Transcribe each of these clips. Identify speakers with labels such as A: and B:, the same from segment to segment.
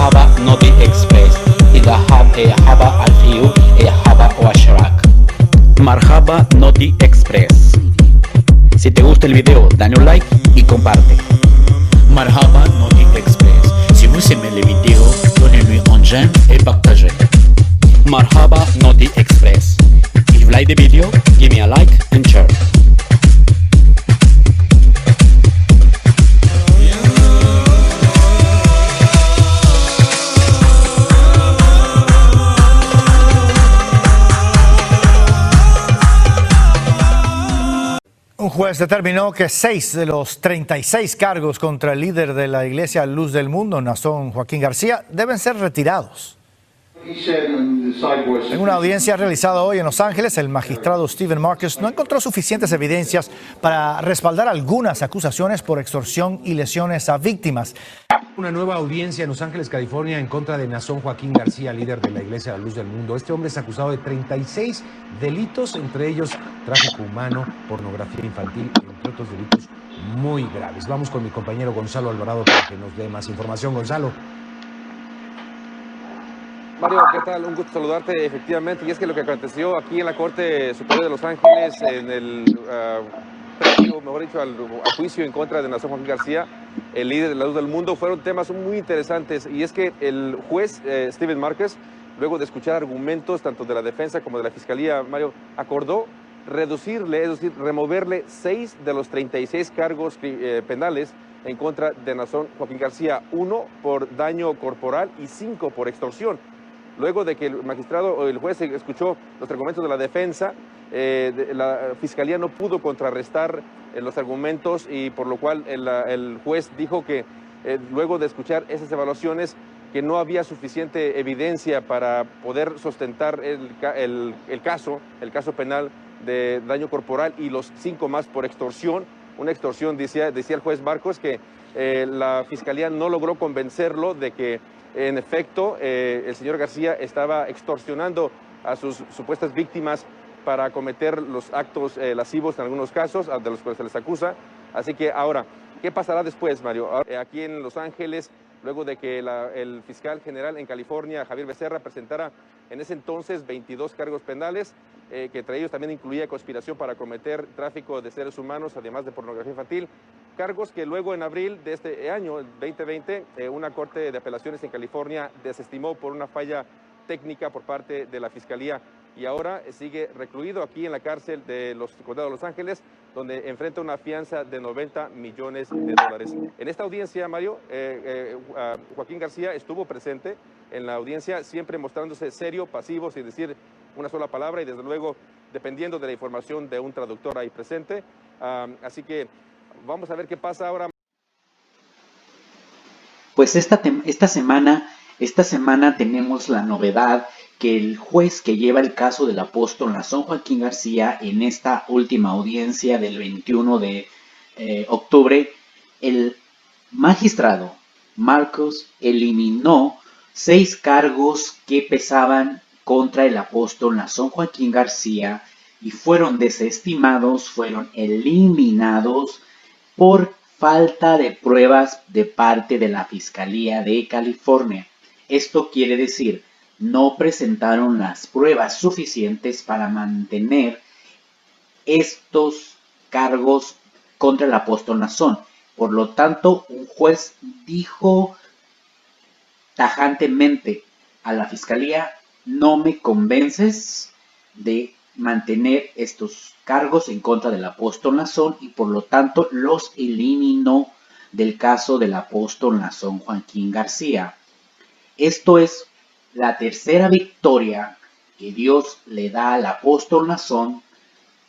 A: مرحبا نودي اكسبريس إذا حابة الفيو حابة واشراك. مرحبا نودي اكسبريس. Si te gusta el video, dale un like y comparte. Marhaba Nodi Express. Si vous aimez les vidéos, donnez-lui un j'aime et partagez. Marhaba Nodi Express. If you like the video, give me a like and share.
B: Un juez determinó que 6 de los 36 cargos contra el líder de la Iglesia Luz del Mundo, Naasón Joaquín García, deben ser retirados. En una audiencia realizada hoy en Los Ángeles, el magistrado Stephen Marcus no encontró suficientes evidencias para respaldar algunas acusaciones por extorsión y lesiones a víctimas.
C: Una nueva audiencia en Los Ángeles, California, en contra de Naasón Joaquín García, líder de la Iglesia La Luz del Mundo. Este hombre es acusado de 36 delitos, entre ellos tráfico humano, pornografía infantil, entre otros delitos muy graves. Vamos con mi compañero Gonzalo Alvarado para que nos dé más información. Gonzalo.
D: Mario, ¿qué tal? Un gusto saludarte, efectivamente. Y es que lo que aconteció aquí en la Corte Superior de Los Ángeles, en el previo, mejor dicho, al juicio en contra de Naasón Joaquín García, el líder de la Luz del Mundo, fueron temas muy interesantes. Y es que el juez Stephen Marcus, luego de escuchar argumentos tanto de la defensa como de la fiscalía, Mario, acordó reducirle, es decir, removerle 6 de los 36 cargos penales en contra de Naasón Joaquín García, 1 por daño corporal y 5 por extorsión. Luego de que el magistrado o el juez escuchó los argumentos de la defensa, la fiscalía no pudo contrarrestar los argumentos y por lo cual el juez dijo que luego de escuchar esas evaluaciones que no había suficiente evidencia para poder sustentar el caso penal de daño corporal y los 5 más por extorsión. Una extorsión, decía el juez Marcos, que la fiscalía no logró convencerlo de que en efecto el señor García estaba extorsionando a sus supuestas víctimas para cometer los actos lascivos en algunos casos de los cuales se les acusa. Así que ahora, ¿qué pasará después, Mario? Aquí en Los Ángeles, luego de que el fiscal general en California, Javier Becerra, presentara en ese entonces 22 cargos penales, que entre ellos también incluía conspiración para cometer tráfico de seres humanos, además de pornografía infantil, cargos que luego en abril de este año, 2020, una corte de apelaciones en California desestimó por una falla técnica por parte de la fiscalía y ahora sigue recluido aquí en la cárcel de los condados de Los Ángeles, donde enfrenta una fianza de $90 millones. En esta audiencia, Mario, Joaquín García estuvo presente en la audiencia, siempre mostrándose serio, pasivo, sin decir una sola palabra y desde luego dependiendo de la información de un traductor ahí presente. Así que vamos a ver qué pasa ahora.
E: Pues esta semana tenemos la novedad que el juez que lleva el caso del apóstol Naasón Joaquín García en esta última audiencia del 21 de octubre, el magistrado Marcus eliminó 6 cargos que pesaban contra el apóstol Naasón Joaquín García y fueron desestimados, fueron eliminados por falta de pruebas de parte de la Fiscalía de California. Esto quiere decir, no presentaron las pruebas suficientes para mantener estos cargos contra el apóstol Naasón. Por lo tanto, un juez dijo tajantemente a la Fiscalía: no me convences de mantener estos cargos en contra del apóstol Naasón y por lo tanto los eliminó del caso del apóstol Naasón Joaquín García. Esto es la tercera victoria que Dios le da al apóstol Naasón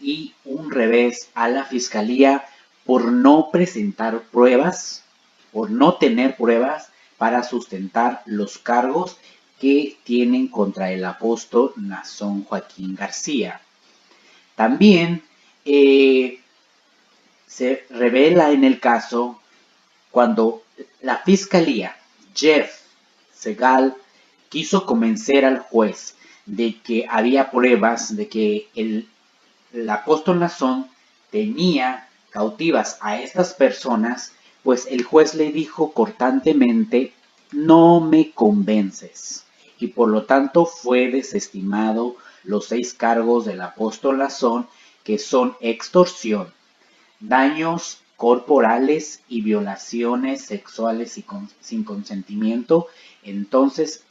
E: y un revés a la fiscalía por no presentar pruebas, por no tener pruebas para sustentar los cargos que tienen contra el apóstol Naasón Joaquín García. También se revela en el caso cuando la fiscalía, Jeff Segal, quiso convencer al juez de que había pruebas de que el apóstol Naasón tenía cautivas a estas personas, pues el juez le dijo cortantemente no me convences. Y por lo tanto fue desestimado los 6 cargos del apóstol Nazón, que son extorsión, daños corporales y violaciones sexuales sin consentimiento. Entonces,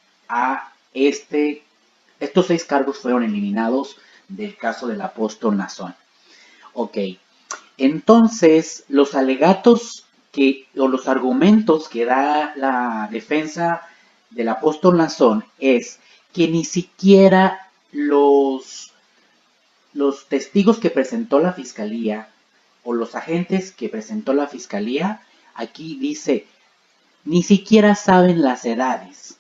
E: estos 6 cargos fueron eliminados del caso del apóstol Nazón. Ok, entonces los alegatos o los argumentos que da la defensa del apóstol Nazón es que ni siquiera los testigos que presentó la fiscalía o los agentes que presentó la fiscalía, aquí dice, ni siquiera saben las edades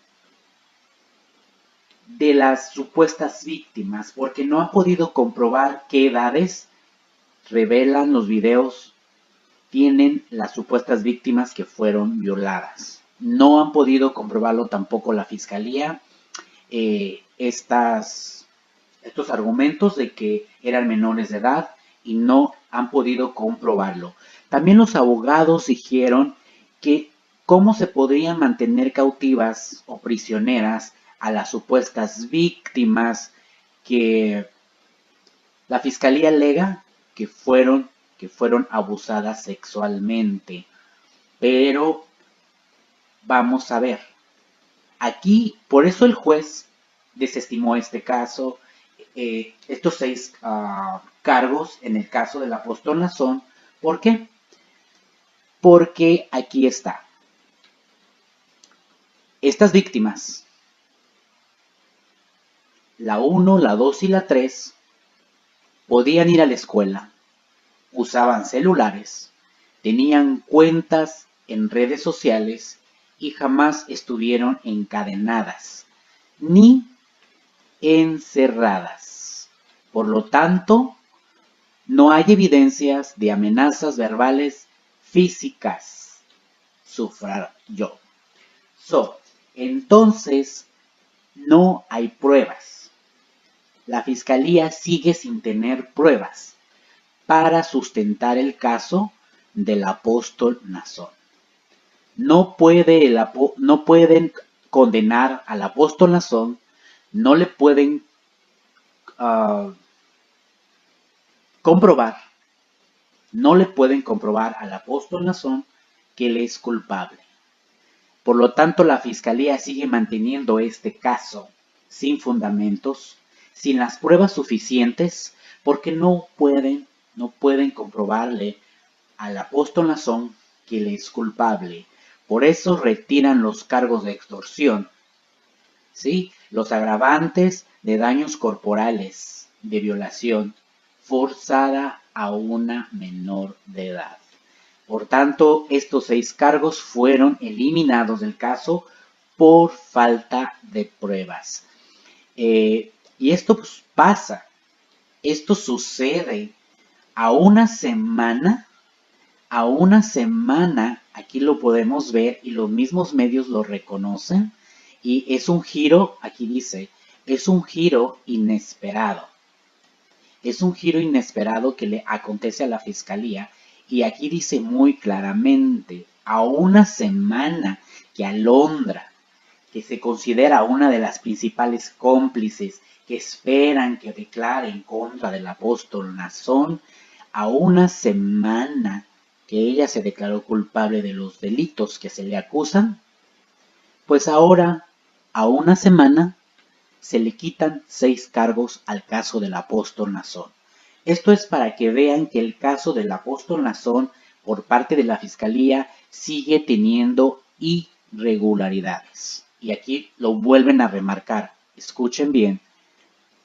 E: de las supuestas víctimas, porque no han podido comprobar qué edades revelan los videos tienen las supuestas víctimas que fueron violadas. No han podido comprobarlo tampoco la fiscalía, estos argumentos de que eran menores de edad, y no han podido comprobarlo. También los abogados dijeron que cómo se podrían mantener cautivas o prisioneras a las supuestas víctimas que la fiscalía alega que fueron abusadas sexualmente. Pero vamos a ver. Aquí, por eso el juez desestimó este caso, estos 6 cargos en el caso del apóstol Nazón. ¿Por qué? Porque aquí está. Estas víctimas, la 1, la 2 y la 3, podían ir a la escuela, usaban celulares, tenían cuentas en redes sociales y jamás estuvieron encadenadas ni encerradas. Por lo tanto, no hay evidencias de amenazas verbales físicas. Subrayo. Entonces, no hay pruebas. La fiscalía sigue sin tener pruebas para sustentar el caso del apóstol Nazón. No pueden condenar al apóstol Nazón, no le pueden comprobar al apóstol Nazón que él es culpable. Por lo tanto, la fiscalía sigue manteniendo este caso sin fundamentos, sin las pruebas suficientes, porque no pueden comprobarle al apóstol Nazón que él es culpable. Por eso retiran los cargos de extorsión, ¿sí? Los agravantes de daños corporales, de violación forzada a una menor de edad. Por tanto, estos 6 cargos fueron eliminados del caso por falta de pruebas. Y esto pues, pasa, esto sucede a una semana, aquí lo podemos ver y los mismos medios lo reconocen, y es un giro, aquí dice, es un giro inesperado. Es un giro inesperado que le acontece a la fiscalía, y aquí dice muy claramente, a una semana que Alondra, que se considera una de las principales cómplices que esperan que declare en contra del apóstol Nazón, a una semana que ella se declaró culpable de los delitos que se le acusan, pues ahora, a una semana, se le quitan 6 cargos al caso del apóstol Nazón. Esto es para que vean que el caso del apóstol Nazón por parte de la fiscalía sigue teniendo irregularidades. Y aquí lo vuelven a remarcar. Escuchen bien.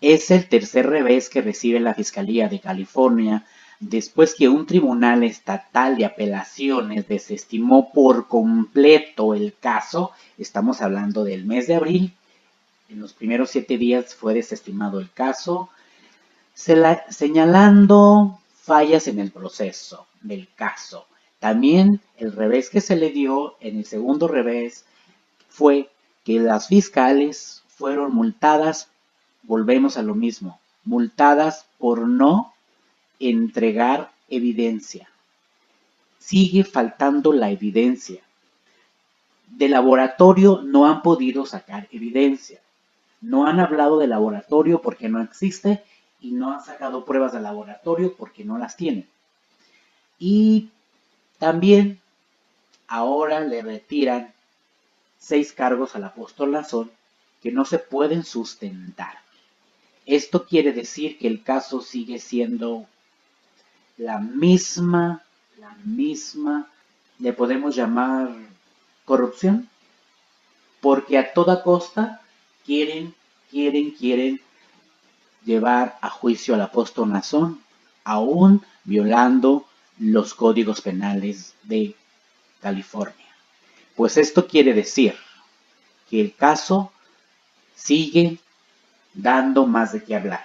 E: Es el tercer revés que recibe la Fiscalía de California después que un tribunal estatal de apelaciones desestimó por completo el caso. Estamos hablando del mes de abril. En los primeros 7 días fue desestimado el caso, señalando fallas en el proceso del caso. También el revés que se le dio en el segundo revés fue que las fiscales fueron multadas, volvemos a lo mismo, multadas por no entregar evidencia. Sigue faltando la evidencia. De laboratorio no han podido sacar evidencia. No han hablado de laboratorio porque no existe y no han sacado pruebas de laboratorio porque no las tienen. Y también ahora le retiran 6 cargos al apóstol Nazón que no se pueden sustentar. Esto quiere decir que el caso sigue siendo la misma, le podemos llamar corrupción, porque a toda costa quieren llevar a juicio al apóstol Nazón, aún violando los códigos penales de California. Pues esto quiere decir que el caso sigue dando más de qué hablar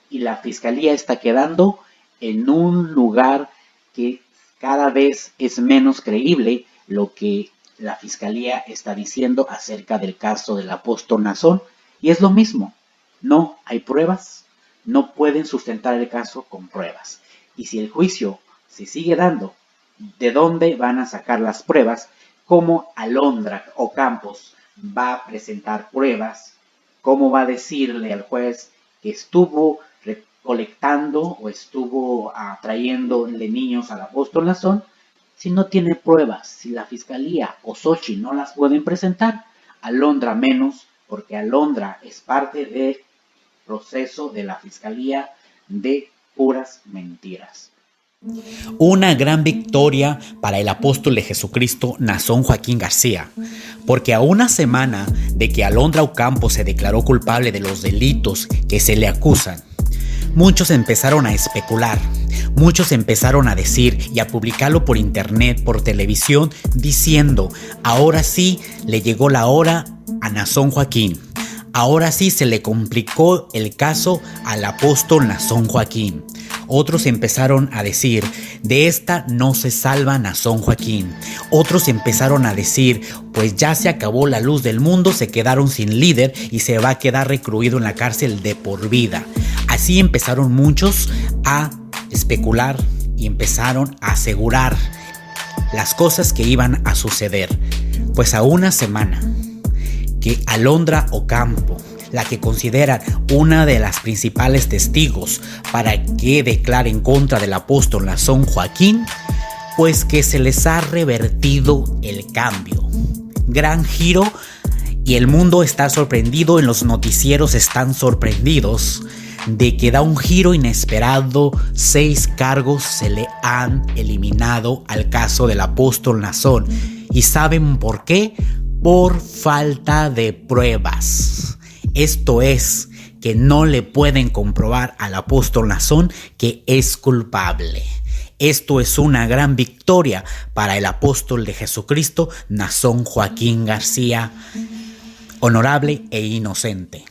E: y la fiscalía está quedando en un lugar que cada vez es menos creíble lo que la fiscalía está diciendo acerca del caso del apóstol Nazón, y es lo mismo, no hay pruebas, no pueden sustentar el caso con pruebas, y si el juicio se sigue dando, ¿de dónde van a sacar las pruebas? ¿Cómo Alondra Ocampos va a presentar pruebas? ¿Cómo va a decirle al juez que estuvo recolectando o estuvo trayéndole niños al apóstol Nazón si no tiene pruebas? Si la fiscalía o Xochitl no las pueden presentar, Alondra menos, porque Alondra es parte del proceso de la fiscalía de puras mentiras.
A: Una gran victoria para el apóstol de Jesucristo, Nazón Joaquín García, porque a una semana de que Alondra Ocampo se declaró culpable de los delitos que se le acusan, muchos empezaron a especular, muchos empezaron a decir y a publicarlo por internet, por televisión, diciendo, ahora sí le llegó la hora a Nazón Joaquín. Ahora sí se le complicó el caso al apóstol Nazón Joaquín. Otros empezaron a decir, de esta no se salva Nazón Joaquín. Otros empezaron a decir, pues ya se acabó la luz del mundo, se quedaron sin líder y se va a quedar recluido en la cárcel de por vida. Así empezaron muchos a especular y empezaron a asegurar las cosas que iban a suceder. Pues a una semana que Alondra Ocampo, la que consideran una de las principales testigos para que declare en contra del apóstol Nazón Joaquín, pues que se les ha revertido el cambio. Gran giro y el mundo está sorprendido, en los noticieros están sorprendidos de que da un giro inesperado. 6 cargos se le han eliminado al caso del apóstol Nazón. ¿Y saben por qué? Por falta de pruebas. Esto es, que no le pueden comprobar al apóstol Nazón que es culpable. Esto es una gran victoria para el apóstol de Jesucristo, Nazón Joaquín García, honorable e inocente.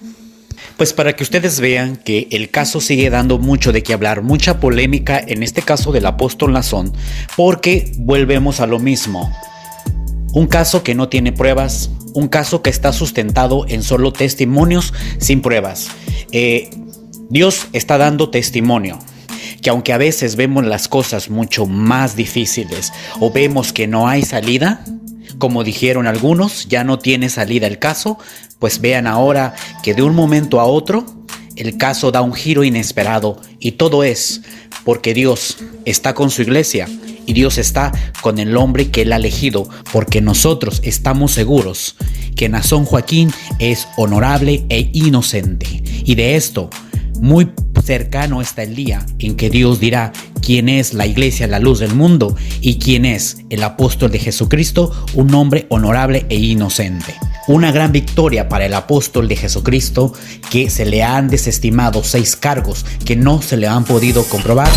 A: Pues para que ustedes vean que el caso sigue dando mucho de qué hablar, mucha polémica en este caso del apóstol Nazón, porque volvemos a lo mismo. Un caso que no tiene pruebas, un caso que está sustentado en solo testimonios sin pruebas. Dios está dando testimonio, que aunque a veces vemos las cosas mucho más difíciles o vemos que no hay salida, como dijeron algunos, ya no tiene salida el caso, pues vean ahora que de un momento a otro el caso da un giro inesperado, y todo es porque Dios está con su iglesia y Dios está con el hombre que él ha elegido, porque nosotros estamos seguros que Nazón Joaquín es honorable e inocente. Y de esto, muy cercano está el día en que Dios dirá quién es la iglesia, la luz del mundo, y quién es el apóstol de Jesucristo, un hombre honorable e inocente. Una gran victoria para el apóstol de Jesucristo, que se le han desestimado 6 cargos que no se le han podido comprobar.